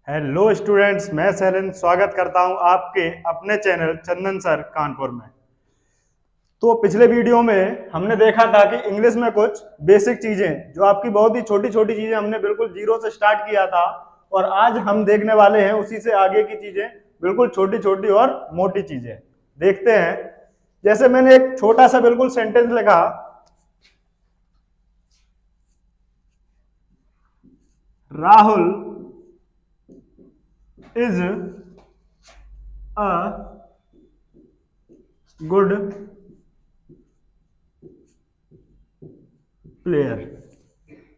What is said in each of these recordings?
Hello students, मैं शैलेंद्र स्वागत करता हूं आपके अपने चैनल चंदन सर कानपुर में। तो पिछले वीडियो में हमने देखा था कि इंग्लिश में कुछ बेसिक चीजें जो आपकी बहुत ही छोटी छोटी चीजें हमने बिल्कुल जीरो से स्टार्ट किया था, और आज हम देखने वाले हैं उसी से आगे की चीजें, बिल्कुल छोटी छोटी और मोटी चीजें। देखते हैं। जैसे मैंने एक छोटा सा बिल्कुल सेंटेंस लिखा, Rahul is a good player.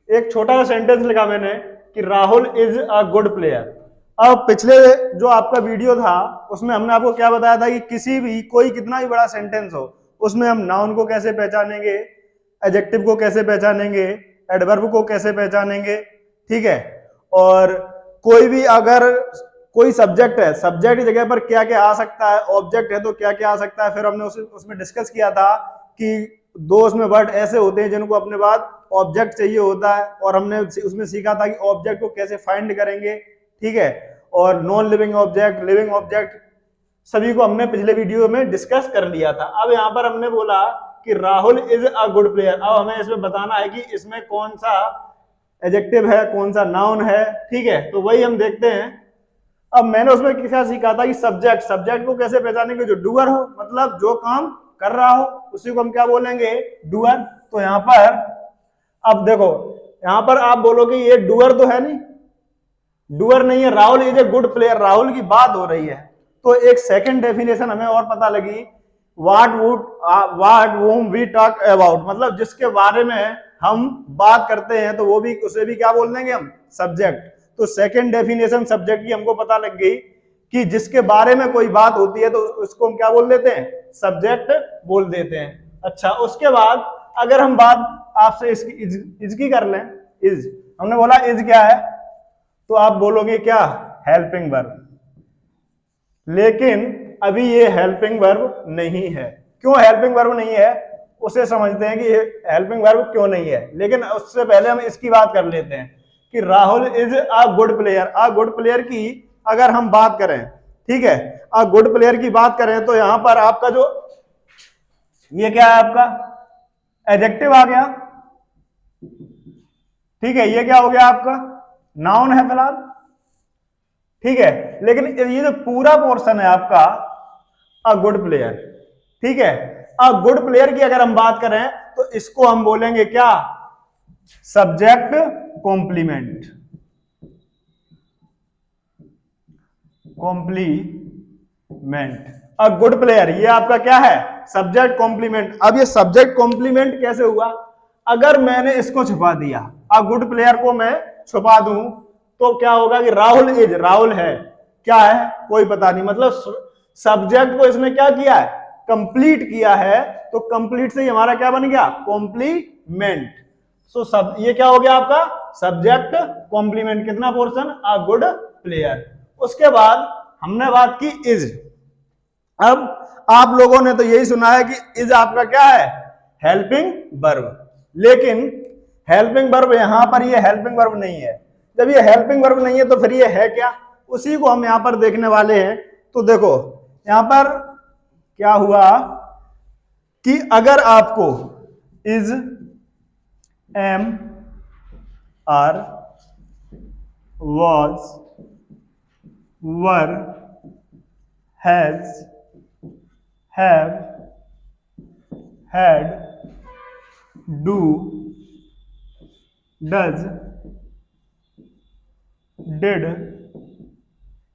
एक छोटा सा सेंटेंस लिखा मैंने कि Rahul is a good player. अब पिछले जो आपका वीडियो था उसमें हमने आपको क्या बताया था कि किसी भी कोई कितना भी बड़ा सेंटेंस हो उसमें हम नाउन को कैसे पहचानेंगे, एडजेक्टिव को कैसे पहचानेंगे, एडवर्ब को कैसे पहचानेंगे, ठीक है। और कोई भी अगर कोई सब्जेक्ट है, सब्जेक्ट की जगह पर क्या क्या आ सकता है, ऑब्जेक्ट है तो क्या क्या आ सकता है। फिर हमने उसमें डिस्कस किया था कि दो उसमें वर्ड ऐसे होते हैं जिनको अपने बाद ऑब्जेक्ट चाहिए होता है, और हमने उसमें सीखा था कि ऑब्जेक्ट को कैसे फाइंड करेंगे, ठीक है। और non living object, living object, सभी को हमने पिछले वीडियो में डिस्कस कर लिया था। अब यहाँ पर हमने बोला कि Rahul is a good player. अब हमें इसमें बताना है कि इसमें कौन सा एडजेक्टिव है, कौन सा नाउन है, ठीक है। तो वही हम देखते हैं। अब मैंने उसमें क्या सीखा था कि सब्जेक्ट, सब्जेक्ट को कैसे पहचानेंगे, जो डूअर हो, मतलब जो काम कर रहा हो उसी को हम क्या बोलेंगे, डूअर। तो यहाँ पर अब देखो, यहाँ पर आप बोलोगे ये डूअर तो है नहीं, डूअर नहीं है, Rahul is a good player, Rahul की बात हो रही है। तो एक सेकंड डेफिनेशन हमें और पता लगी, व्हाट वोम वी टॉक अबाउट, मतलब जिसके बारे में हम बात करते हैं तो वो भी, उसे भी क्या बोल देंगे हम, सब्जेक्ट। तो सेकंड डेफिनेशन सब्जेक्ट की हमको पता लग गई कि जिसके बारे में कोई बात होती है तो उसको हम क्या बोल देते हैं, सब्जेक्ट बोल देते हैं। अच्छा, उसके बाद अगर हम बात आपसे इसकी इज की कर लें, इज, हमने बोला इज क्या है, तो आप बोलोगे क्या, हेल्पिंग वर्ब। लेकिन अभी ये हेल्पिंग वर्ब नहीं है। क्यों हेल्पिंग वर्ब नहीं है, उसे समझते हैं कि ये हेल्पिंग वर्ब क्यों नहीं है। लेकिन उससे पहले हम इसकी बात कर लेते हैं कि Rahul is a good player. A good player की अगर हम बात करें, ठीक है, अ गुड प्लेयर की बात करें तो यहां पर आपका जो ये क्या है, आपका एडजेक्टिव आ गया, ठीक है। ये क्या हो गया, आपका नाउन है फिलहाल, ठीक है। लेकिन ये जो पूरा पोर्शन है आपका अ गुड प्लेयर, ठीक है, अ गुड प्लेयर की अगर हम बात करें तो इसको हम बोलेंगे क्या, subject complement, complement. A good player ये आपका क्या है, सब्जेक्ट कॉम्प्लीमेंट। अब ये सब्जेक्ट कॉम्प्लीमेंट कैसे हुआ, अगर मैंने इसको छुपा दिया, अ गुड प्लेयर को मैं छुपा दूं तो क्या होगा कि राहुल इज, राहुल है, क्या है कोई पता नहीं, मतलब सब्जेक्ट को इसने क्या किया है, कंप्लीट किया है। तो कंप्लीट से ही हमारा क्या बन गया, कॉम्प्लीमेंट। सो सब ये क्या हो गया आपका, सब्जेक्ट कॉम्प्लीमेंट। कितना पोर्शन, अ गुड प्लेयर। उसके बाद हमने बात की इज। अब आप लोगों ने तो यही सुना है कि इज आपका क्या है, हेल्पिंग वर्ब। लेकिन हेल्पिंग वर्ब यहां पर ये हेल्पिंग वर्ब नहीं है। जब ये हेल्पिंग वर्ब नहीं है तो फिर ये है क्या, उसी को हम यहां पर देखने वाले हैं। तो देखो यहां पर क्या हुआ कि अगर आपको is, am, are, was, were, has, have, had, do, does, did,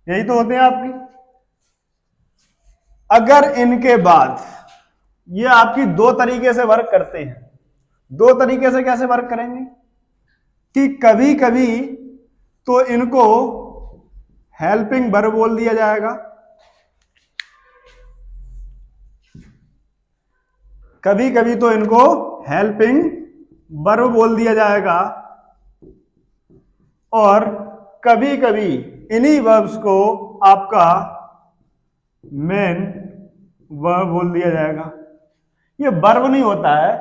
यही तो होते हैं आपकी। अगर इनके बाद ये आपकी दो तरीके से वर्क करते हैं, दो तरीके से कैसे वर्क करेंगे कि कभी कभी तो इनको हेल्पिंग वर्ब बोल दिया जाएगा, कभी कभी तो इनको हेल्पिंग वर्ब बोल दिया जाएगा, और कभी कभी इन्हीं वर्ब्स को आपका मेन वर्ब बोल दिया जाएगा। ये वर्ब नहीं होता है,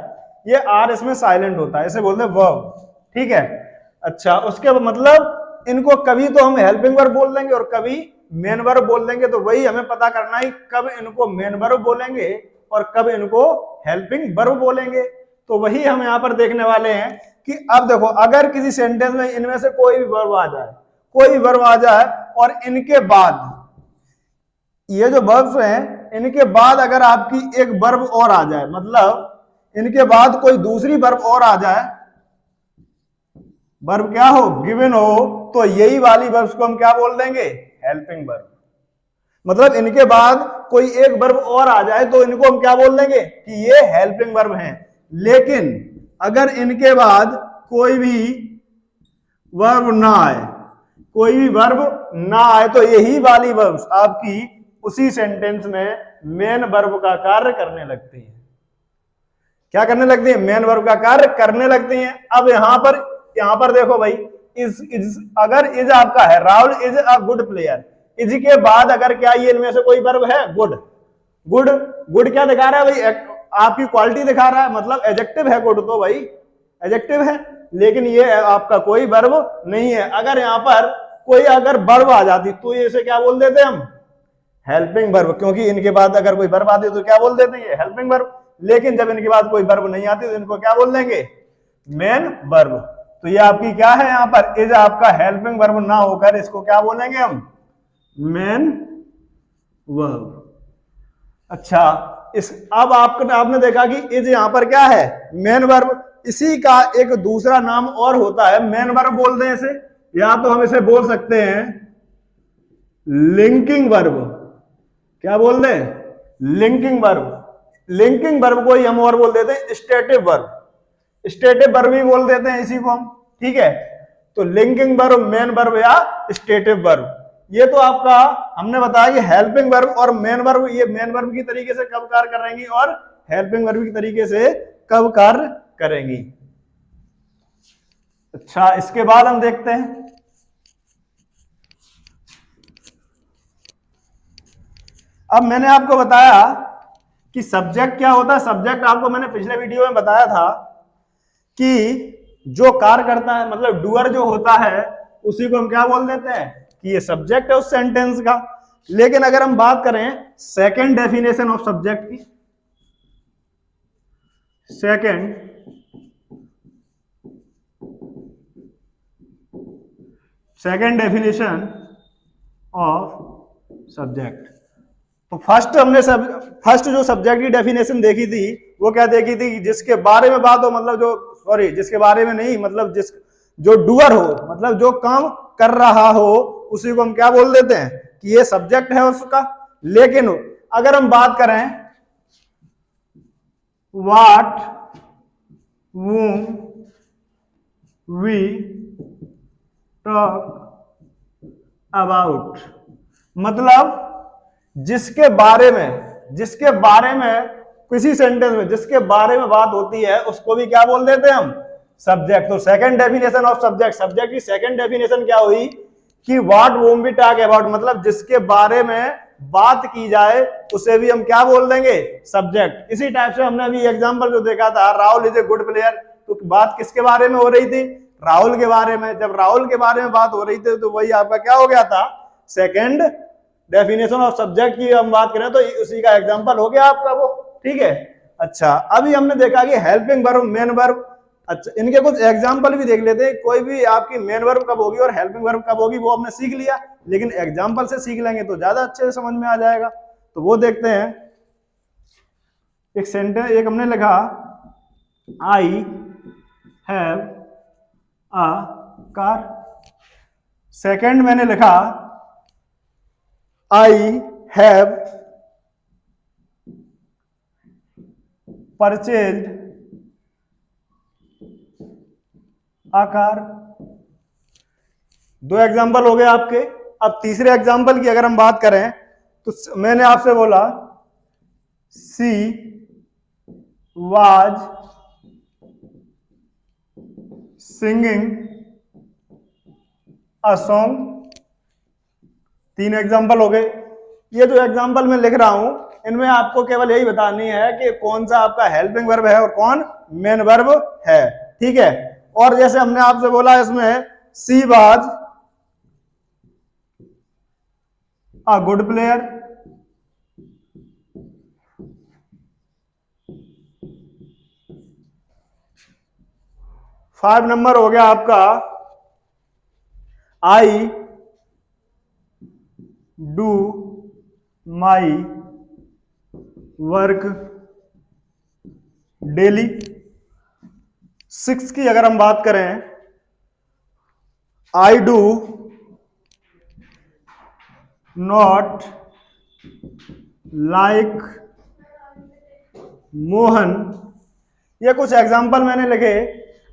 ये आर इसमें साइलेंट होता है, इसे बोलते हैं वर्ब, ठीक है। अच्छा, उसके मतलब इनको कभी तो हम हेल्पिंग वर्ब बोल देंगे और कभी मेन वर्ब बोल देंगे। तो वही हमें पता करना है कब इनको मेन वर्ब बोलेंगे और कब इनको हेल्पिंग वर्ब बोलेंगे। तो वही हम यहाँ पर देखने वाले हैं कि अब देखो, अगर किसी सेंटेंस में इनमें से कोई भी वर्ब आ जाए, कोई वर्ब आ जाए और इनके बाद, ये जो वर्ब्स हैं इनके बाद अगर आपकी एक वर्ब और आ जाए, मतलब इनके बाद कोई दूसरी वर्ब और आ जाए, वर्ब क्या हो, गिवन हो, तो यही वाली वर्ब्स को हम क्या बोल देंगे, हेल्पिंग वर्ब। मतलब इनके बाद कोई एक वर्ब और आ जाए तो इनको हम क्या बोल देंगे कि ये हेल्पिंग वर्ब हैं। लेकिन अगर इनके बाद कोई भी वर्ब ना आए, कोई भी वर्ब ना आए, तो यही वाली वर्ब्स आपकी उसी सेंटेंस में मेन वर्ब का कार्य करने लगती है। क्या करने लगती है, मेन वर्ब का कार्य करने लगती हैं। अब यहां पर देखो भाई, इज अगर इज आपका है, Rahul is a good player, is के बाद अगर क्या ये इनमें से कोई वर्ब है, गुड, गुड, गुड क्या दिखा रहा है भाई, आपकी क्वालिटी दिखा रहा है, मतलब एडजेक्टिव है गुड, तो भाई एडजेक्टिव है। लेकिन ये आपका कोई वर्ब नहीं है। अगर यहाँ पर कोई अगर वर्ब आ जाती तो ये इसे क्या बोल देते हम, हेल्पिंग वर्ब, क्योंकि इनके बाद अगर कोई वर्ब आती तो क्या बोल देते हैं, हेल्पिंग वर्ब। लेकिन जब इनके बाद कोई वर्ब नहीं आती तो इनको क्या बोल देंगे, मेन वर्ब। तो ये आपकी क्या है, यहाँ पर इज आपका हेल्पिंग वर्ब ना होकर इसको क्या बोलेंगे हम, मेन वर्ब। अच्छा, इस अब आपने देखा कि इज यहां पर क्या है, मेन वर्ब। इसी का एक दूसरा नाम और होता है, मेन वर्ब बोल दें इसे, या तो हम इसे बोल सकते हैं लिंकिंग वर्ब। क्या बोल दें, लिंकिंग वर्ब। लिंकिंग वर्ब को ही हम और बोल देते हैं स्टेटिव वर्ब, स्टेटिव वर्ब भी बोल देते हैं इसी को हम, ठीक है। तो लिंकिंग वर्ब, मेन वर्ब या स्टेटिव वर्ब, ये तो आपका हमने बताया कि हेल्पिंग वर्ब और मेन वर्ब, ये मेन वर्ब की तरीके से कब कार्य करेंगी और हेल्पिंग वर्ब की तरीके से कब कार्य करेंगी। अच्छा, इसके बाद हम देखते हैं, अब मैंने आपको बताया कि सब्जेक्ट क्या होता है। सब्जेक्ट आपको मैंने पिछले वीडियो में बताया था कि जो कार्य करता है, मतलब डूअर जो होता है, उसी को हम क्या बोल देते हैं कि ये सब्जेक्ट है उस सेंटेंस का। लेकिन अगर हम बात करें सेकंड डेफिनेशन ऑफ सब्जेक्ट की, सेकंड डेफिनेशन ऑफ सब्जेक्ट, तो फर्स्ट जो सब्जेक्ट की डेफिनेशन देखी थी वो क्या देखी थी, जिसके बारे में बात हो, मतलब जिसके बारे में नहीं, मतलब जो डूअर हो, मतलब जो काम कर रहा हो, उसी को हम क्या बोल देते हैं कि ये सब्जेक्ट है उसका। लेकिन अगर हम बात करें what whom we talk about, मतलब जिसके बारे में किसी सेंटेंस में जिसके बारे में बात होती है, उसको भी क्या बोल देते हैं हम, सब्जेक्ट। तो सेकंड डेफिनेशन ऑफ सब्जेक्ट की सेकंड डेफिनेशन क्या हुई कि व्हाट वोम वी टॉक अबाउट, मतलब जिसके बारे में बात की जाए उसे भी हम क्या बोल देंगे, सब्जेक्ट। इसी टाइप से हमने अभी एग्जांपल जो देखा था, Rahul is a good player, तो बात किसके बारे में हो रही थी, राहुल के बारे में। जब राहुल के बारे में बात हो रही थी तो वही आपका क्या हो गया था, सेकंड डेफिनेशन ऑफ सब्जेक्ट की हम बात करें तो उसी का एग्जांपल हो गया आपका वो, ठीक है। अच्छा, अभी हमने देखा कि हेल्पिंग वर्ब, मेन वर्ब। अच्छा, इनके कुछ एग्जांपल भी देख लेते हैं। कोई भी आपकी मेन वर्ब कब होगी और हेल्पिंग वर्ब कब होगी वो हमने सीख लिया, लेकिन एग्जांपल से सीख लेंगे तो ज्यादा अच्छे से समझ में आ जाएगा। तो वो देखते हैं। एक सेंटेंस, एक हमने लिखा I have a car, second मैंने लिखा I have purchased a car. दो एग्जाम्पल हो गए आपके। अब तीसरे एग्जाम्पल की अगर हम बात करें तो मैंने आपसे बोला she was singing a song. तीन एग्जाम्पल हो गए। ये जो एग्जाम्पल मैं लिख रहा हूं इनमें आपको केवल यही बतानी है कि कौन सा आपका हेल्पिंग वर्ब है और कौन मेन वर्ब है, ठीक है। और जैसे हमने आपसे बोला इसमें she was a good player, 5 number हो गया आपका I do my work daily. 6 की अगर हम बात करें, I do not like Mohan. ये कुछ एग्जाम्पल मैंने लिखे।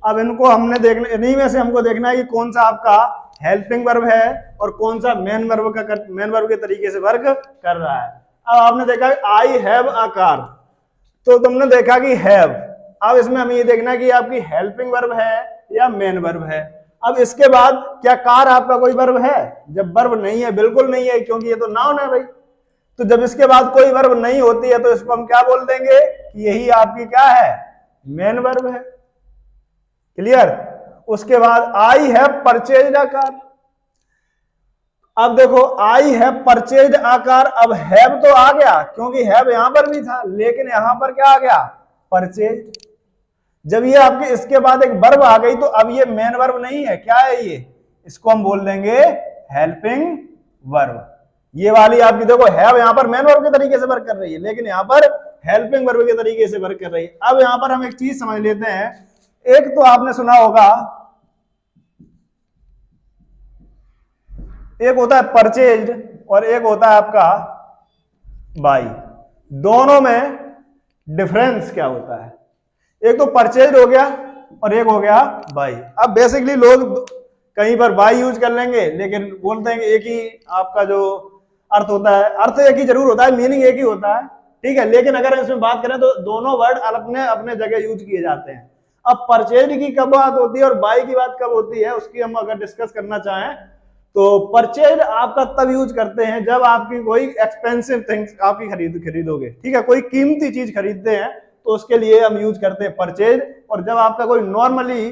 अब इनको हमने देखना, इन्हीं में से हमको देखना है कि कौन सा आपका हेल्पिंग वर्ब है और कौन सा मेन वर्ब के तरीके से वर्क कर रहा है। अब आपने देखा आई हैव अ कार, तो तुमने देखा कि हैव। अब इसमें हमें ये देखना है कि आपकी हेल्पिंग वर्ब है या मेन वर्ब है। अब इसके बाद क्या कार आपका कोई वर्ब है? जब वर्ब नहीं है, बिल्कुल नहीं है, क्योंकि ये तो नाउन है भाई। तो जब इसके बाद कोई वर्ब नहीं होती है तो इसको हम क्या बोल देंगे कि यही आपकी क्या है? मेन वर्ब है। क्लियर? उसके बाद I have purchased a car. अब देखो I have purchased a car, अब हैव तो आ गया क्योंकि हैव यहां पर भी था, लेकिन यहां पर क्या आ गया? परचेज। जब ये आपके इसके बाद एक वर्ब आ गई तो अब ये मेन वर्ब नहीं है, क्या है ये? इसको हम बोल देंगे हेल्पिंग वर्ब। ये वाली आपकी देखो हैव यहां पर मेन वर्ब के तरीके से वर्क कर रही है, लेकिन यहां पर हेल्पिंग वर्ब के तरीके से वर्क कर रही है। अब यहां पर हम एक चीज समझ लेते हैं। एक तो आपने सुना होगा, एक होता है परचेज्ड और एक होता है आपका बाई। दोनों में डिफरेंस क्या होता है? एक तो परचेज्ड हो गया और एक हो गया बाई। अब बेसिकली लोग कहीं पर बाई यूज कर लेंगे, लेकिन बोलते हैं कि एक ही आपका जो अर्थ होता है, अर्थ एक ही जरूर होता है, मीनिंग एक ही होता है, ठीक है, लेकिन अगर इसमें बात करें तो दोनों वर्ड अपने अपने जगह यूज किए जाते हैं। अब परचेज्ड की कब बात होती है और बाई की बात कब होती है, उसकी हम अगर डिस्कस करना चाहें तो परचेज आपका तब यूज करते हैं जब आपकी कोई एक्सपेंसिव थिंग्स आपकी खरीदोगे, ठीक है, कोई कीमती चीज खरीदते हैं तो उसके लिए हम यूज करते हैं परचेज। और जब आपका कोई नॉर्मली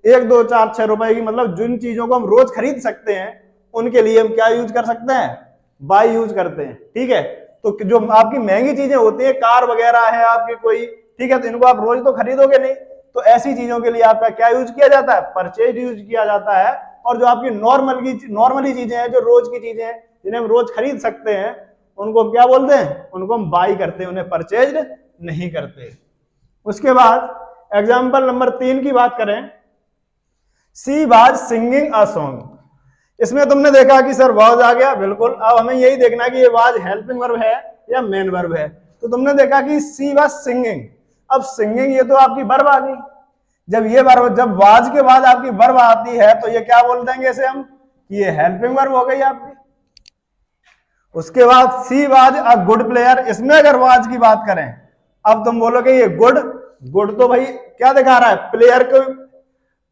1 2 4 6 रुपए की, मतलब जिन चीजों को हम रोज खरीद सकते हैं, उनके लिए हम क्या यूज कर सकते हैं? बाई यूज करते हैं, ठीक है। तो जो आपकी महंगी चीजें होती है, कार वगैरह है आपकी कोई, ठीक है, तो इनको आप रोज तो खरीदोगे नहीं, तो ऐसी चीजों के लिए आपका क्या यूज किया जाता है? परचेज यूज किया जाता है। और जो आपकी नॉर्मली चीजें हैं, जो रोज की चीजें हैं, जिन्हें हम रोज खरीद सकते हैं, उनको हम क्या बोलते हैं? उनको हम बाई करते हैं, उन्हें परचेज नहीं करते। उसके बाद एग्जाम्पल नंबर 3 की बात करें, she was singing a song. इसमें तुमने देखा कि सर वाज आ गया, बिल्कुल। अब हमें यही देखना है कि ये वाज हेल्पिंग वर्ब है या मेन वर्ब है। तो तुमने देखा कि सी वाज सिंगिंग। अब सिंगिंग ये तो आपकी वर्ब आ गई। जब ये वर्ब, जब वाज के बाद आपकी वर्ब आती है तो ये क्या बोल देंगे इसे हम कि ये हेल्पिंग वर्ब हो गई आपकी। उसके बाद she was a good player. इसमें अगर वाज की बात करें, अब तुम बोलोगे ये गुड, गुड तो भाई क्या दिखा रहा है?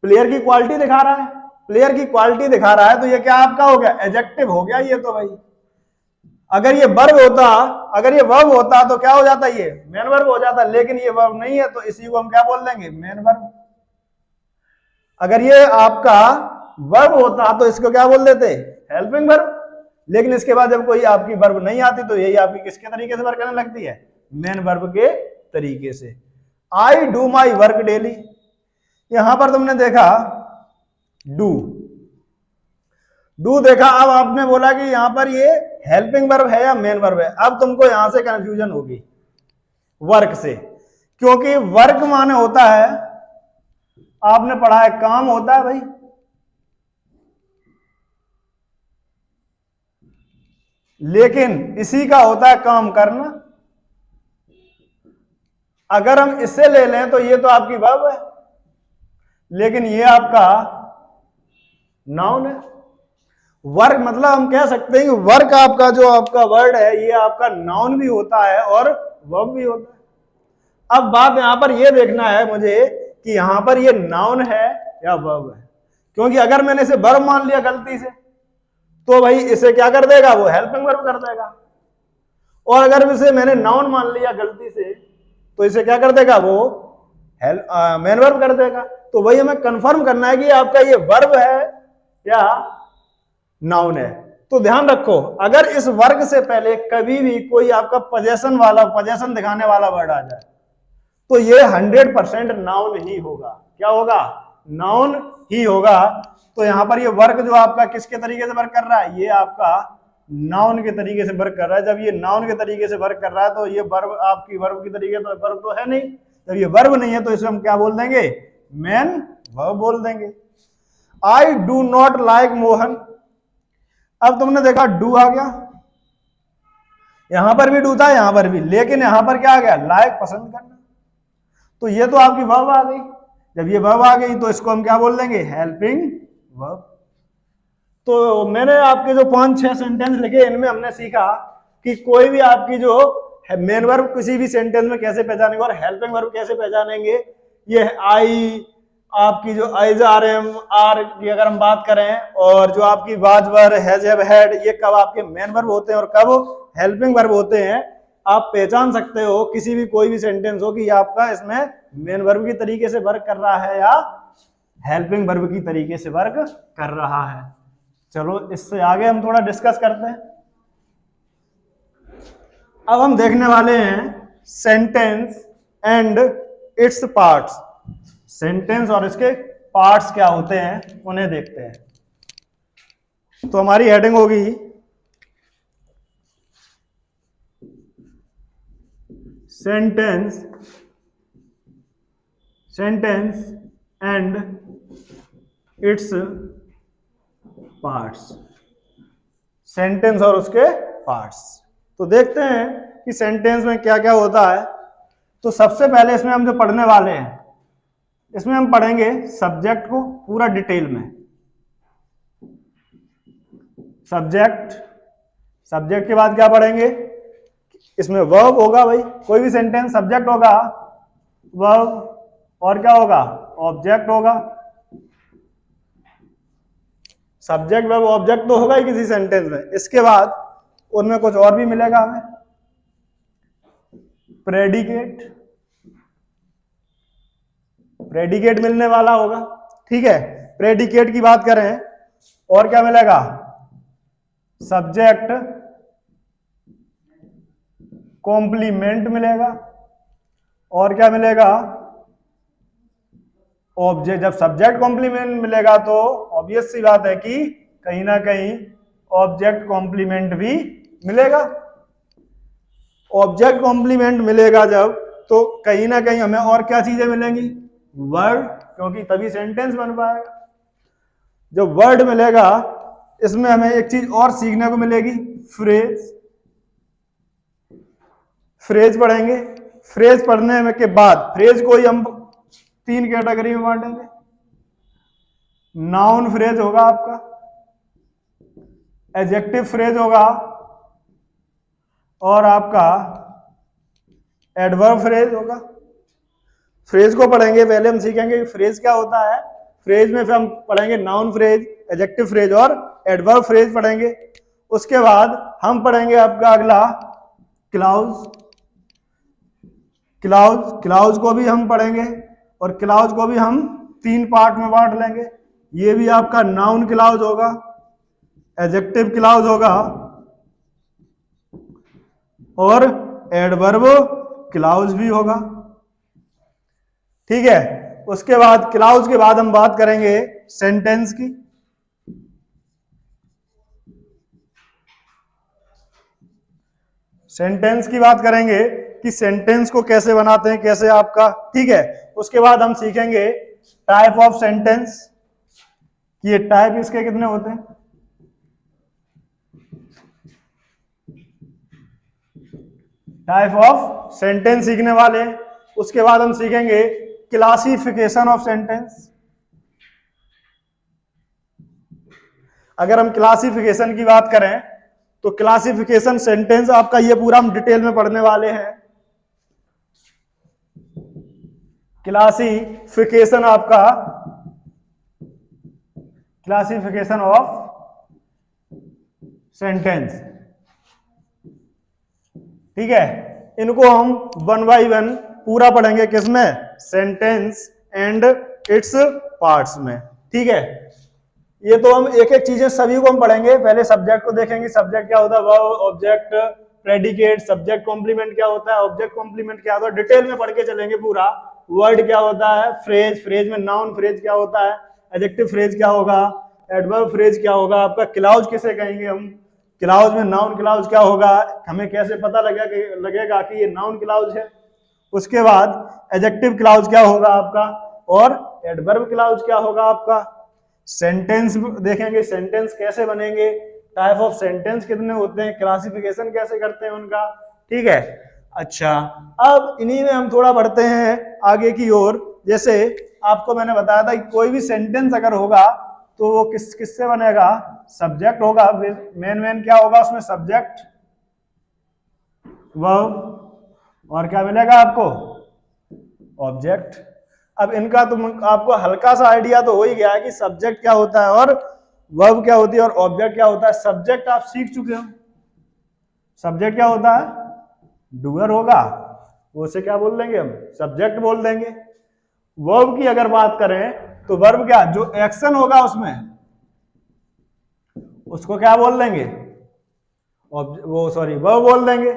प्लेयर की क्वालिटी दिखा रहा है। प्लेयर की क्वालिटी दिखा रहा है तो ये क्या आपका हो गया? एडजेक्टिव हो गया ये तो भाई। अगर ये वर्ब होता, अगर ये वर्ब होता तो क्या हो जाता? ये मेन वर्ब हो जाता, लेकिन ये वर्ब नहीं है तो इसी को हम क्या बोल देंगे? Main verb. अगर ये आपका वर्ब होता तो इसको क्या बोल देते? Helping verb. लेकिन इसके बाद जब कोई आपकी वर्ब नहीं आती तो यही आपकी किसके तरीके से वर्क करने लगती है? मेन वर्ब के तरीके से। I do my work daily. यहां पर तुमने देखा डू, डू देखा। अब आपने बोला कि यहां पर ये हेल्पिंग वर्ब है या मेन वर्ब है। अब तुमको यहां से कंफ्यूजन होगी वर्क से, क्योंकि वर्क माने होता है, आपने पढ़ा है, काम होता है भाई। लेकिन इसी का होता है काम करना। अगर हम इसे ले लें तो ये तो आपकी वर्ब है, लेकिन ये आपका नाउन है। वर्क मतलब हम कह सकते हैं कि वर्क आपका जो आपका वर्ड है ये आपका नाउन भी होता है और वर्ब भी होता है। अब बात यहां पर ये देखना है मुझे कि यहां पर ये नाउन है या वर्ब है, क्योंकि अगर मैंने इसे वर्ब मान लिया गलती से तो भाई इसे क्या कर देगा? वो हेल्पिंग वर्ब कर देगा। और अगर इसे मैंने नाउन मान लिया गलती से तो इसे क्या कर देगा? वो मेन वर्ब कर देगा। तो वही हमें कंफर्म करना है कि आपका ये वर्ब है या नाउन है। तो ध्यान रखो, अगर इस वर्ग से पहले कभी भी कोई आपका पोजेशन दिखाने वाला वर्ड आ जाए तो ये 100% नाउन ही होगा। क्या होगा? नाउन ही होगा। तो यहां पर ये वर्ग जो आपका किसके तरीके से वर्क कर रहा है? ये आपका नाउन के तरीके से वर्क कर रहा है। जब ये नाउन के तरीके से वर्क कर रहा है तो ये वर्ब आपकी वर्ब की तरीके तो वर्ब तो है नहीं। जब ये वर्ब नहीं है तो इसे हम क्या बोल देंगे? मेन वर्ब बोल देंगे। I do not like Mohan. अब तुमने देखा डू आ गया, यहां पर भी डू था, यहां पर भी, लेकिन यहां पर क्या आ गया? लाइक, पसंद करना। तो ये तो आपकी वर्ब आ गई। जब ये वर्ब आ गई तो इसको हम क्या बोल देंगे? Helping verb. तो मैंने आपके जो 5-6 सेंटेंस लिखे इनमें हमने सीखा कि कोई भी आपकी जो मेन वर्ब किसी भी सेंटेंस में कैसे पहचानेंगे और हेल्पिंग वर्ब कैसे पहचानेंगे। ये आई, आपकी जो आइज आर एम आर की अगर हम बात करें, और जो आपकी was were, has have had, ये कब आपके मेन वर्ब होते हैं और कब हेल्पिंग वर्ब होते हैं। आप पहचान सकते हो किसी भी कोई भी सेंटेंस हो कि ये आपका इसमें मेन वर्ब की तरीके से वर्क कर रहा है या हेल्पिंग वर्ब की तरीके से वर्क कर रहा है। चलो इससे आगे हम थोड़ा डिस्कस करते हैं। अब हम देखने वाले हैं sentence and its parts. Sentence और इसके पार्ट्स क्या होते हैं उन्हें देखते हैं। तो हमारी हेडिंग होगी sentence and its parts. Sentence और उसके पार्ट्स। तो देखते हैं कि सेंटेंस में क्या क्या होता है। तो सबसे पहले इसमें हम जो पढ़ने वाले हैं, इसमें हम पढ़ेंगे सब्जेक्ट को पूरा डिटेल में। सब्जेक्ट के बाद क्या पढ़ेंगे? इसमें वर्ब होगा। भाई कोई भी सेंटेंस सब्जेक्ट होगा, वर्ब, और क्या होगा? ऑब्जेक्ट होगा। सब्जेक्ट वर्ब ऑब्जेक्ट तो होगा ही किसी सेंटेंस में। इसके बाद उनमें कुछ और भी मिलेगा हमें, प्रेडिकेट मिलने वाला होगा। ठीक है, प्रेडिकेट की बात करें और क्या मिलेगा? सब्जेक्ट कॉम्प्लीमेंट मिलेगा। और क्या मिलेगा? ऑब्जेक्ट। जब सब्जेक्ट कॉम्प्लीमेंट मिलेगा तो ऑब्वियस सी बात है कि कहीं ना कहीं ऑब्जेक्ट कॉम्प्लीमेंट भी मिलेगा। ऑब्जेक्ट कॉम्प्लीमेंट मिलेगा जब, तो कहीं ना कहीं हमें और क्या चीजें मिलेंगी? वर्ड, क्योंकि तभी सेंटेंस बन पाएगा। जो वर्ड मिलेगा इसमें हमें एक चीज और सीखने को मिलेगी, फ्रेज पढ़ेंगे। फ्रेज पढ़ने में के बाद फ्रेज को ही हम 3 कैटेगरी में बांटेंगे। नाउन फ्रेज होगा आपका, एडजेक्टिव फ्रेज होगा, और आपका एडवर्ब फ्रेज होगा। फ्रेज को पढ़ेंगे, पहले हम सीखेंगे फ्रेज क्या होता है। फ्रेज में फिर हम पढ़ेंगे नाउन फ्रेज, एडजेक्टिव फ्रेज और एडवर्ब फ्रेज पढ़ेंगे। उसके बाद हम पढ़ेंगे आपका अगला क्लाउज को भी हम पढ़ेंगे, और क्लाउज को भी हम 3 पार्ट में बांट लेंगे। ये भी आपका नाउन क्लाउज होगा, एडजेक्टिव क्लाउज होगा और एडवर्ब क्लाउज भी होगा। ठीक है, उसके बाद क्लाउज के बाद हम बात करेंगे सेंटेंस की। सेंटेंस की बात करेंगे कि सेंटेंस को कैसे बनाते हैं, कैसे आपका। ठीक है, उसके बाद हम सीखेंगे टाइप ऑफ सेंटेंस, कि ये टाइप इसके कितने होते हैं। टाइप ऑफ सेंटेंस सीखने वाले। उसके बाद हम सीखेंगे क्लासिफिकेशन ऑफ सेंटेंस। अगर हम क्लासिफिकेशन की बात करें तो क्लासिफिकेशन सेंटेंस आपका ये पूरा हम डिटेल में पढ़ने वाले हैं। क्लासिफिकेशन आपका, क्लासिफिकेशन ऑफ सेंटेंस। ठीक है, इनको हम 1 बाय 1 पूरा पढ़ेंगे, किसमें? सेंटेंस एंड इट्स पार्ट्स में। ठीक है, ये तो हम एक एक चीजें सभी को हम पढ़ेंगे। पहले सब्जेक्ट को देखेंगे, सब्जेक्ट क्या होता है, verb, object, predicate, subject complement क्या होता है, ऑब्जेक्ट कॉम्प्लीमेंट क्या होता है, डिटेल में पढ़ के चलेंगे पूरा। वर्ड क्या होता है, फ्रेज, फ्रेज में नाउन फ्रेज क्या होता है, एडजेक्टिव फ्रेज क्या होगा, एडवर्ब फ्रेज क्या होगा, आपका क्लाउज किसे कहेंगे हम, क्लाउज में नाउन क्लाउज क्या होगा, हमें कैसे पता लगेगा कि ये नाउन क्लाउज है। उसके बाद एडजेक्टिव क्लाउज क्या होगा आपका, और एडवर्ब क्लाउज क्या होगा आपका। सेंटेंस देखेंगे, सेंटेंस कैसे बनेंगे, टाइप ऑफ सेंटेंस कितने होते हैं, क्लासिफिकेशन कैसे करते हैं उनका, ठीक है। अच्छा, अब इन्हीं में हम थोड़ा बढ़ते हैं आगे की ओर। जैसे आपको मैंने बताया था कि कोई भी सेंटेंस अगर होगा तो वो किससे बनेगा, सब्जेक्ट होगा, मेन क्या होगा उसमें, सब्जेक्ट, वर्ब, और क्या मिलेगा आपको, ऑब्जेक्ट। अब इनका तो आपको हल्का सा आइडिया तो हो ही गया है कि सब्जेक्ट क्या होता है और वर्ब क्या होती है और ऑब्जेक्ट क्या होता है। सब्जेक्ट आप सीख चुके हो, सब्जेक्ट क्या होता है, डूअर होगा, उसे क्या बोल देंगे हम, सब्जेक्ट बोल देंगे। वर्ब की अगर बात करें तो वर्ब क्या, जो एक्शन होगा उसमें, उसको क्या बोल देंगे, वर्ब बोल देंगे।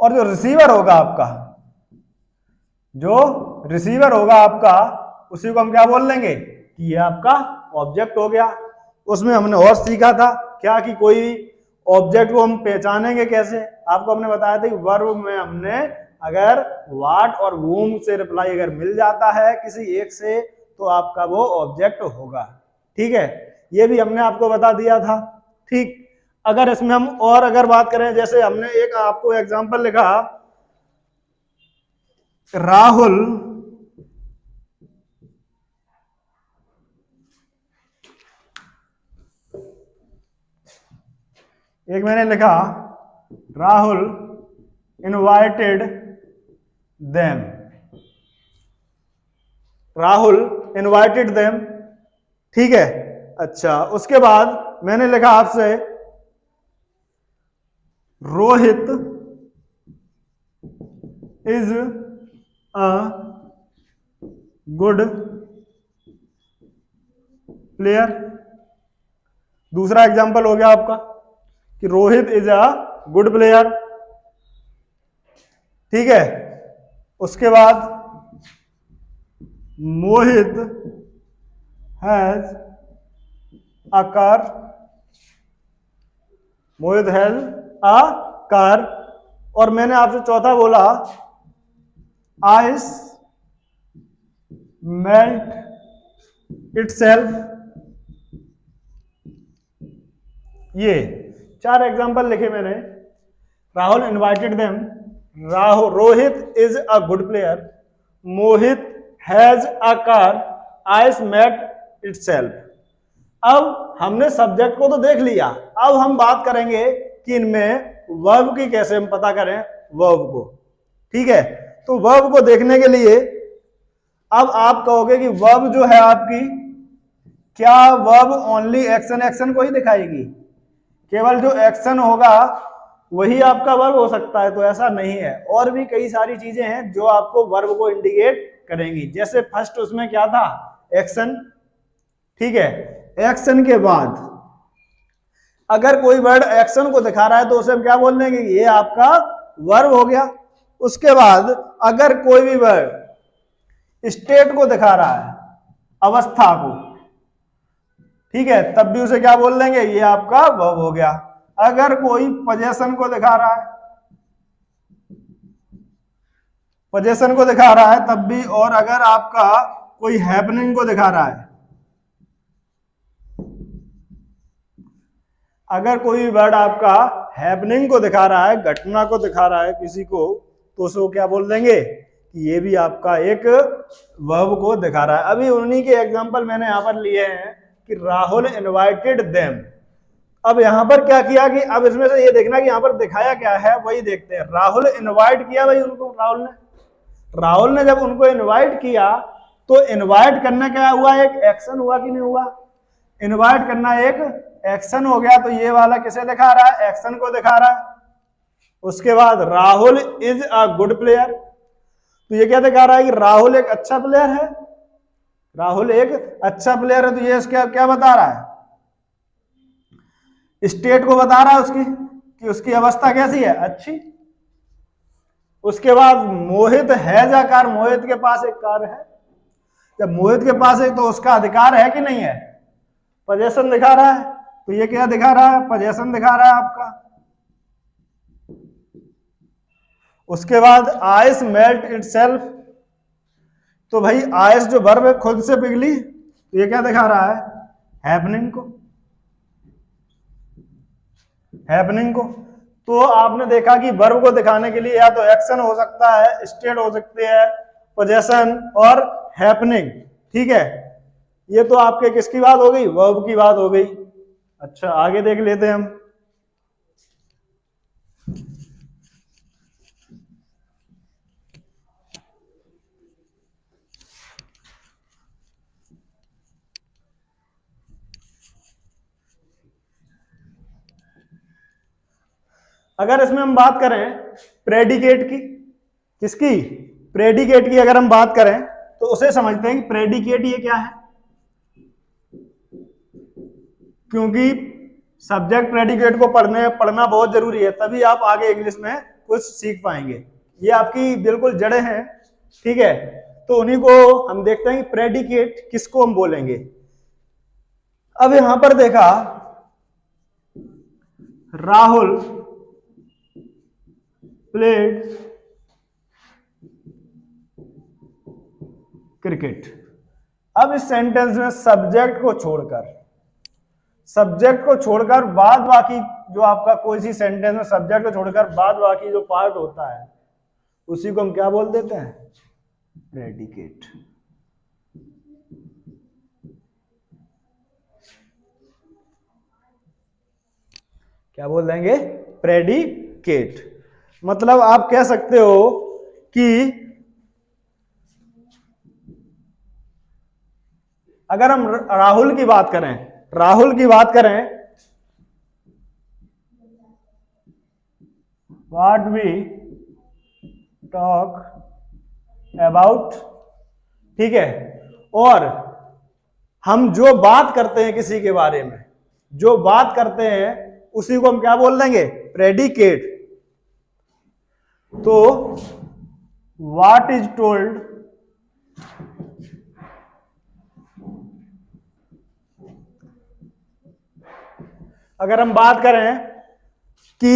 और जो रिसीवर होगा आपका, जो रिसीवर होगा आपका, उसी को हम क्या बोल देंगे कि ये आपका ऑब्जेक्ट हो गया। उसमें हमने और सीखा था क्या कि कोई ऑब्जेक्ट को हम पहचानेंगे कैसे। आपको हमने बताया था कि वर्ब में हमने अगर व्हाट और whom से रिप्लाई अगर मिल जाता है किसी एक से तो आपका वो ऑब्जेक्ट होगा, ठीक है। ये भी हमने आपको बता दिया था, ठीक। अगर इसमें हम और अगर बात करें, जैसे हमने एक आपको एग्जांपल लिखा, राहुल एक मैंने लिखा, Rahul invited them, Rahul invited them, ठीक है। अच्छा, उसके बाद मैंने लिखा आपसे, Rohit is a good player. दूसरा एग्जांपल हो गया आपका कि Rohit is a good player, ठीक है। उसके बाद Mohit has a car, Mohit has a car. और मैंने आपसे चौथा बोला, आइस मेल्ट इटसेल्फ। ये चार एग्जांपल लिखे मैंने। Rahul invited them, Rahul, Rohit is a good player, Mohit has a car, ice met itself. अब हमने सब्जेक्ट को तो देख लिया, अब हम बात करेंगे कि इनमें वर्ब की कैसे हम पता करें, वर्ब को, ठीक है। तो वर्ब को देखने के लिए अब आप कहोगे कि वर्ब जो है आपकी, क्या वर्ब ओनली एक्शन, एक्शन को ही दिखाएगी, केवल जो एक्शन होगा वही आपका वर्ब हो सकता है, तो ऐसा नहीं है। और भी कई सारी चीजें हैं जो आपको वर्ब को इंडिकेट करेंगी। जैसे फर्स्ट उसमें क्या था, एक्शन, ठीक है। एक्शन के बाद अगर कोई वर्ड एक्शन को दिखा रहा है तो उसे हम क्या बोल देंगे, ये आपका वर्ब हो गया। उसके बाद अगर कोई भी वर्ड स्टेट को दिखा रहा है, अवस्था को, ठीक है, तब भी उसे क्या बोल देंगे, ये आपका वर्ब हो गया। अगर कोई पोजीशन को दिखा रहा है, पोजीशन को दिखा रहा है तब भी, और अगर आपका कोई हैपनिंग को दिखा रहा है, अगर कोई वर्ड आपका हैपनिंग को दिखा रहा है, घटना को दिखा रहा है किसी को, तो उसको क्या बोल देंगे कि ये भी आपका एक वर्ब को दिखा रहा है। अभी उन्हीं के एग्जांपल मैंने यहां पर लिए हैं कि राहुल इनवाइटेड देम। अब यहां पर क्या किया कि अब इसमें से ये देखना कि यहां पर दिखाया क्या है, वही देखते हैं। राहुल इनवाइट किया भाई उनको, राहुल ने जब उनको इनवाइट किया तो इनवाइट करना क्या हुआ, एक एक्शन हुआ कि नहीं हुआ, इनवाइट करना एक एक्शन हो गया। तो ये वाला किसे दिखा रहा है, एक्शन को दिखा रहा है। उसके बाद Rahul is a good player, तो ये क्या दिखा रहा है कि राहुल एक अच्छा प्लेयर है, राहुल एक अच्छा प्लेयर है, तो ये क्या क्या बता रहा है, स्टेट को बता रहा है उसकी कि उसकी अवस्था कैसी है, अच्छी। उसके बाद मोहित है जा कार, मोहित के पास एक कार है। जब मोहित के पास है तो उसका अधिकार है कि नहीं है, पोजेशन दिखा रहा है। तो ये क्या दिखा रहा है, पोजेशन दिखा रहा है आपका। उसके बाद आइस मेल्ट इटसेल्फ, तो भाई आइस जो बर्फ है खुद से पिघली, तो ये क्या दिखा रहा है, हैपनिंग को, हैपनिंग को। तो आपने देखा कि वर्ब को दिखाने के लिए या तो एक्शन हो सकता है, स्टेट हो सकते हैं, पोजेशन और हैपनिंग, ठीक है। ये तो आपके किसकी बात हो गई, वर्ब की बात हो गई। अच्छा आगे देख लेते हैं हम। अगर इसमें हम बात करें प्रेडिकेट की, किसकी, प्रेडिकेट की अगर हम बात करें तो उसे समझते हैं कि प्रेडिकेट ये क्या है, क्योंकि सब्जेक्ट प्रेडिकेट को पढ़ना बहुत जरूरी है, तभी आप आगे इंग्लिश में कुछ सीख पाएंगे। ये आपकी बिल्कुल जड़ें हैं, ठीक है। तो उन्हीं को हम देखते हैं कि प्रेडिकेट किसको हम बोलेंगे। अब यहां पर देखा राहुल प्लेड क्रिकेट। अब इस सेंटेंस में सब्जेक्ट को छोड़कर बाद बाकी जो आपका कोई सी सेंटेंस में सब्जेक्ट को छोड़कर बाद बाकी जो पार्ट होता है उसी को हम क्या बोल देते हैं, प्रेडिकेट। क्या बोल देंगे, प्रेडिकेट। मतलब आप कह सकते हो कि अगर हम राहुल की बात करें, व्हाट वी टॉक अबाउट, ठीक है, और हम जो बात करते हैं किसी के बारे में, जो बात करते हैं उसी को हम क्या बोल देंगे, प्रेडिकेट। तो व्हाट इज टोल्ड अगर हम बात करें कि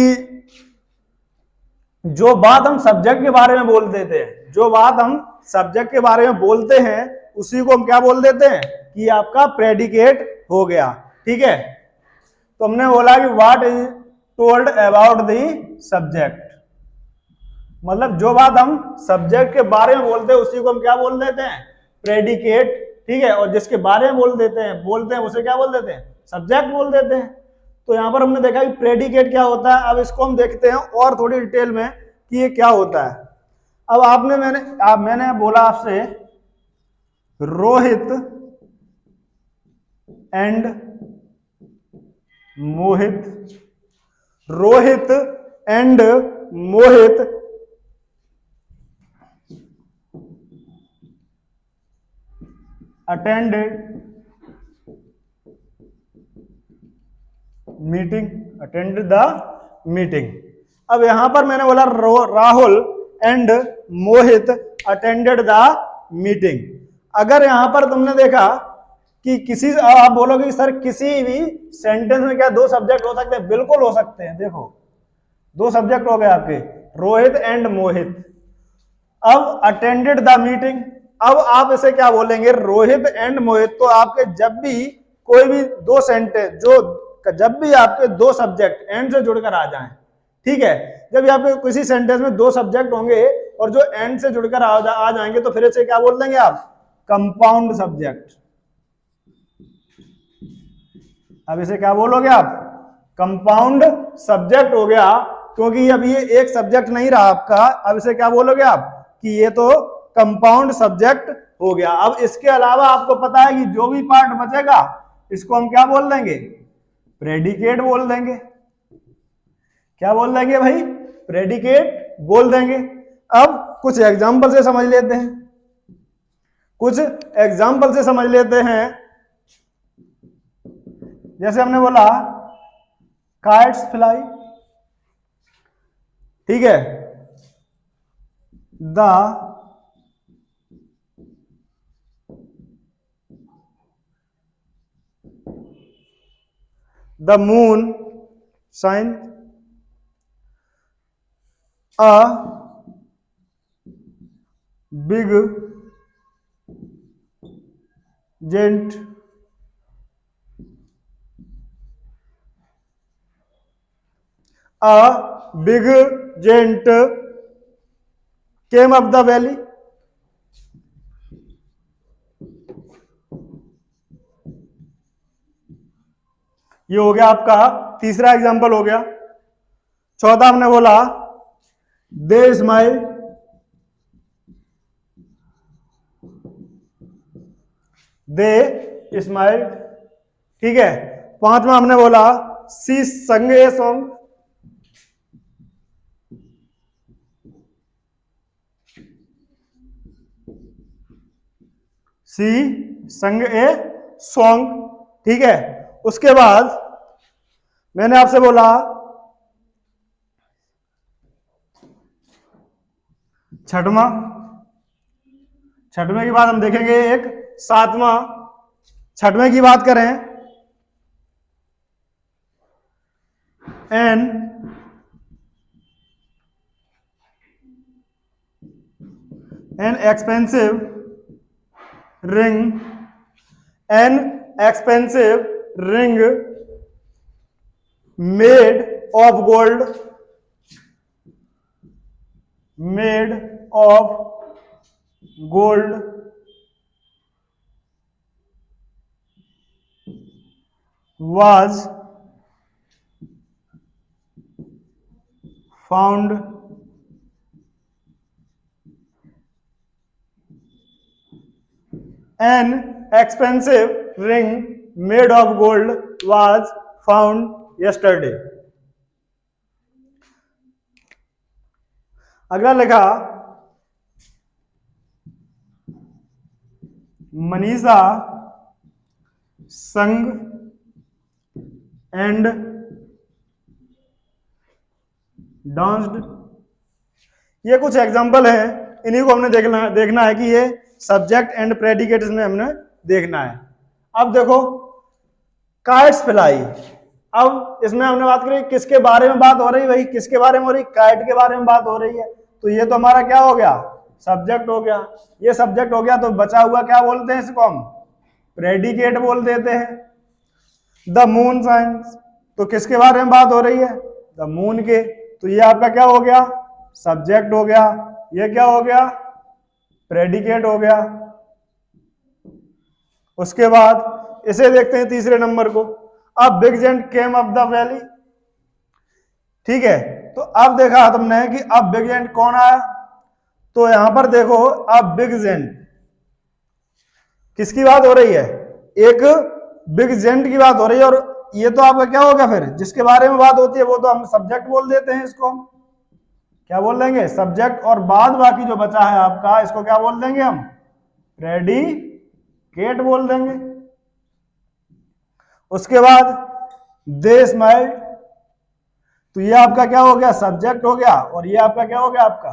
जो बात हम सब्जेक्ट के बारे में बोल देते हैं, जो बात हम सब्जेक्ट के बारे में बोलते हैं उसी को हम क्या बोल देते हैं कि आपका प्रेडिकेट हो गया, ठीक है। तो हमने बोला कि what is told about the subject, मतलब जो बात हम सब्जेक्ट के बारे में बोलते हैं उसी को हम क्या बोल देते हैं, प्रेडिकेट, ठीक है। और जिसके बारे में बोलते हैं उसे क्या बोल देते हैं, सब्जेक्ट बोल देते हैं। तो यहां पर हमने देखा कि प्रेडिकेट क्या होता है। अब इसको हम देखते हैं और थोड़ी डिटेल में कि ये क्या होता है। अब मैंने बोला आपसे Rohit and Mohit, Rohit and Mohit attended the meeting. अब यहां पर मैंने बोला Rahul and Mohit attended the meeting. अगर यहां पर तुमने देखा कि आप बोलोगे कि सर किसी भी सेंटेंस में क्या दो सब्जेक्ट हो सकते हैं, बिल्कुल हो सकते हैं। देखो दो सब्जेक्ट हो गए आपके, रोहित एंड मोहित। अब अटेंडेड द मीटिंग, अब आप इसे क्या बोलेंगे, रोहित एंड मोहित। तो आपके जब भी कोई भी दो सेंटेंस जब भी आपके दो सब्जेक्ट एंड से जुड़कर आ जाएं, ठीक है, जब आपके किसी सेंटेंस में दो सब्जेक्ट होंगे और जो एंड से जुड़कर आ जाएंगे तो फिर इसे क्या बोल देंगे आप, कंपाउंड सब्जेक्ट। अब इसे क्या बोलोगे आप, कंपाउंड सब्जेक्ट हो गया, क्योंकि अब ये एक सब्जेक्ट नहीं रहा आपका। अब इसे क्या बोलोगे आप कि ये तो कंपाउंड सब्जेक्ट हो गया। अब इसके अलावा आपको पता है कि जो भी पार्ट बचेगा इसको हम क्या बोल देंगे, प्रेडिकेट बोल देंगे। क्या बोल देंगे भाई, प्रेडिकेट बोल देंगे। अब कुछ एग्जांपल से समझ लेते हैं। कुछ एग्जाम्पल से समझ लेते हैं। जैसे हमने बोला काइट्स फ्लाई, ठीक है, the moon shine, a big giant came up the valley। ये हो गया आपका तीसरा एग्जांपल हो गया। चौथा हमने बोला दे स्माइल, दे स्माइल, ठीक है। पांचवा हमने बोला सी संग ए सॉन्ग, सी संग ए सॉन्ग, ठीक है। उसके बाद मैंने आपसे बोला छठवां, छठवें की बात हम देखेंगे एक। सातवां, छठवें की बात करें an expensive ring, an expensive ring made of gold, made of gold was found an expensive ring made of gold was found yesterday। अगला लिखा मनीषा संग एंड डांस्ड। ये कुछ एग्जांपल है, इन्हीं को हमने देखना है कि ये सब्जेक्ट एंड प्रेडिकेट इसमें हमने देखना है। अब देखो काइट्स फ्लाई, अब इसमें हमने बात करी किसके बारे में बात हो रही है, भाई किसके बारे में हो रही, काइट के बारे में बात हो रही है। तो ये तो हमारा क्या हो गया, सब्जेक्ट हो गया। ये सब्जेक्ट हो गया तो बचा हुआ क्या बोलते हैं इसको हम, प्रेडिकेट बोल देते हैं। द मून साइंस, तो किसके बारे में बात हो रही है, द मून के, तो ये आपका क्या हो गया, सब्जेक्ट हो गया। ये क्या हो गया, प्रेडिकेट हो गया। उसके बाद इसे देखते हैं तीसरे नंबर को, अब big giant came up the valley, ठीक है। तो अब देखा तुमने कि अब बिग जेंट कौन आया, तो यहां पर देखो अब बिग जेंट किसकी बात हो रही है, एक बिग जेंट की बात हो रही है। और ये तो आपका क्या होगा फिर, जिसके बारे में बात होती है वो तो हम सब्जेक्ट बोल देते हैं, इसको हम क्या बोल देंगे, सब्जेक्ट। और बाद बाकी जो बचा है आपका इसको क्या बोल देंगे हम, प्रेडिकेट बोल देंगे। उसके बाद दे स्माइल्ड, तो ये आपका क्या हो गया, सब्जेक्ट हो गया, और ये आपका क्या हो गया, आपका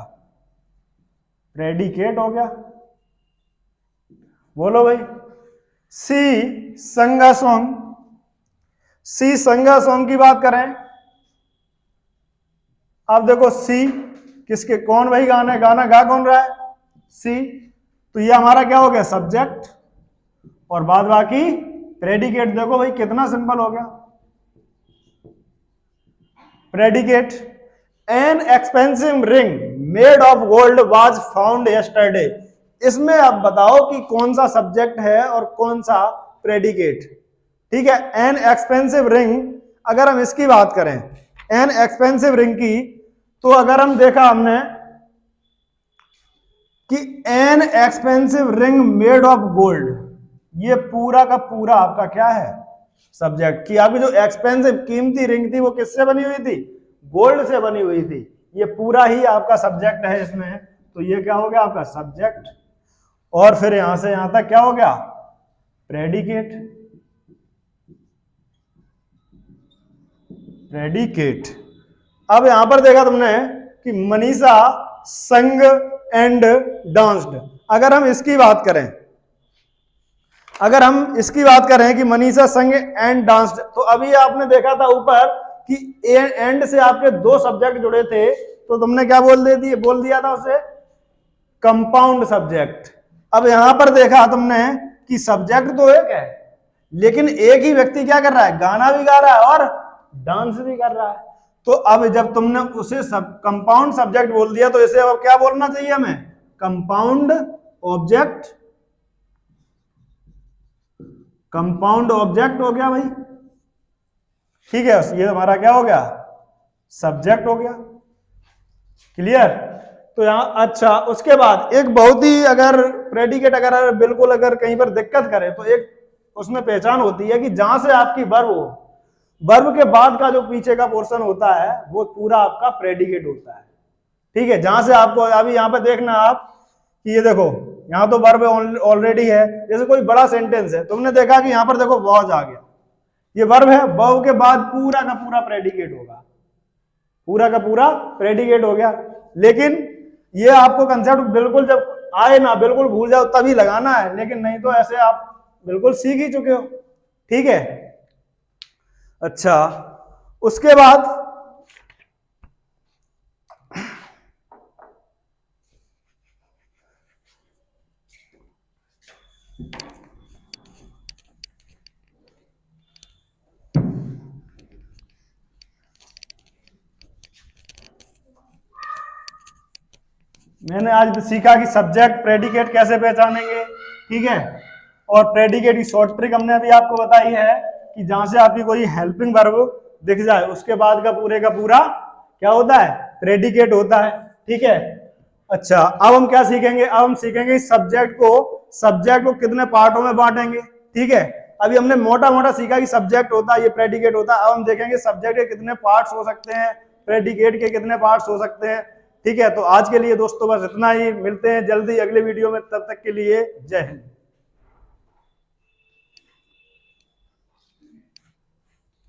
प्रेडिकेट हो गया। बोलो भाई। सी संगा सॉन्ग, सी संगा सॉन्ग की बात करें, अब देखो सी किसके, कौन भाई गाना गा कौन रहा है, सी। तो ये हमारा क्या हो गया, सब्जेक्ट, और बाद बाकी प्रेडिकेट। देखो भाई कितना सिंपल हो गया, predicate. An expensive ring made of gold was found yesterday, इसमें अब बताओ कि कौन सा सब्जेक्ट है और कौन सा प्रेडिकेट, ठीक है। एन एक्सपेंसिव रिंग, अगर हम इसकी बात करें एन एक्सपेंसिव रिंग की, तो अगर हम देखा हमने कि an expensive ring made of gold, ये पूरा का पूरा आपका क्या है, सब्जेक्ट। कि आपकी जो एक्सपेंसिव कीमती रिंग थी वो किससे बनी हुई थी, गोल्ड से बनी हुई थी, ये पूरा ही आपका सब्जेक्ट है इसमें। तो ये क्या हो गया आपका सब्जेक्ट। और फिर यहां से यहां तक क्या हो गया, प्रेडिकेट। प्रेडिकेट। अब यहां पर देखा तुमने कि मनीषा संग एंड डांस्ड। अगर हम इसकी बात करें, कि मनीषा संग एंड डांस्ड, तो अभी आपने देखा था ऊपर कि एंड से आपके दो सब्जेक्ट जुड़े थे, तो तुमने क्या बोल दिया था उसे, कंपाउंड सब्जेक्ट। अब यहां पर देखा तुमने कि सब्जेक्ट तो एक है, लेकिन एक ही व्यक्ति क्या कर रहा है, गाना भी गा रहा है और डांस भी कर रहा है। तो अब जब तुमने उसे कंपाउंड सब्जेक्ट बोल दिया, तो इसे अब क्या बोलना चाहिए हमें, कंपाउंड ऑब्जेक्ट। कंपाउंड ऑब्जेक्ट हो गया भाई, ठीक है। ये हमारा क्या हो गया, सब्जेक्ट हो गया। क्लियर। तो यहां अच्छा, उसके बाद एक बहुत ही, अगर प्रेडिकेट अगर बिल्कुल अगर कहीं पर दिक्कत करे, तो एक उसमें पहचान होती है कि जहां से आपकी वर्ब हो, वर्ब के बाद का जो पीछे का पोर्शन होता है वो पूरा आपका प्रेडिकेट होता है। ठीक है, जहां से आपको अभी यहां पर देखना आप कि ये देखो, यहां तो वर्ब ऑलरेडी है। जैसे कोई बड़ा सेंटेंस है, तुमने देखा कि यहां पर देखो वॉज आ गया, ये वर्ब है, वर्ब के बाद पूरा का पूरा प्रेडिकेट होगा, पूरा का पूरा प्रेडिकेट हो गया। लेकिन ये आपको कंसेप्ट बिल्कुल जब आए ना, बिल्कुल भूल जाओ तभी लगाना है, लेकिन नहीं तो ऐसे आप बिल्कुल सीख ही चुके हो। ठीक है। अच्छा, उसके बाद मैंने आज सीखा कि सब्जेक्ट प्रेडिकेट कैसे पहचानेंगे। ठीक है, और प्रेडिकेट की शॉर्ट ट्रिक हमने अभी आपको बताई है कि जहां से आपकी कोई हेल्पिंग वर्ब दिख जाए, उसके बाद का पूरा क्या होता है, प्रेडिकेट होता है। ठीक है। अच्छा, अब हम क्या सीखेंगे, अब हम सीखेंगे सब्जेक्ट को कितने पार्टों में बांटेंगे। ठीक है, अभी हमने मोटा मोटा सीखा कि सब्जेक्ट होता है, ये प्रेडिकेट होता है। अब हम देखेंगे सब्जेक्ट के कितने पार्ट्स हो सकते हैं, प्रेडिकेट के कितने पार्ट्स हो सकते हैं। ठीक है, तो आज के लिए दोस्तों बस इतना ही, मिलते हैं जल्दी अगले वीडियो में, तब तक के लिए जय हिंद।